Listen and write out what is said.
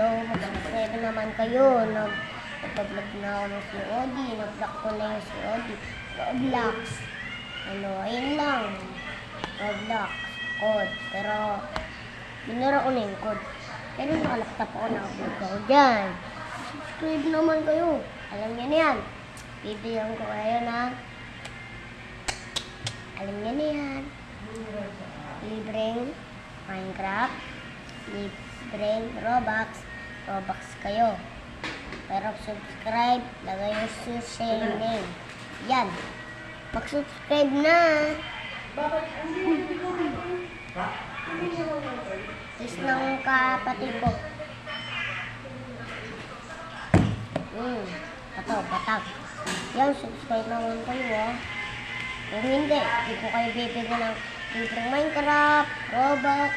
So, mag-subscribe naman kayo. Nag-vlog na ako ng COD. Nag-vlog ko na yung COD. Roblox. Ayun lang. Roblox. Code. Pero, binara ko na yung code. Pero nakalaptop ako na upload ko dyan. Subscribe naman kayo. Alam niyo na yan. Bibigyan ko kayo na. Alam niyo na yan. Libreng Minecraft. Libreng Robux kayo. Pero subscribe, lagay yung same name. Yan. Mag-subscribe na. Tis ng kapatid ko. Ito, batag. Yan, subscribe naman kayo, Kung hindi ko kayo bibigyan ng libreng Minecraft, Robux,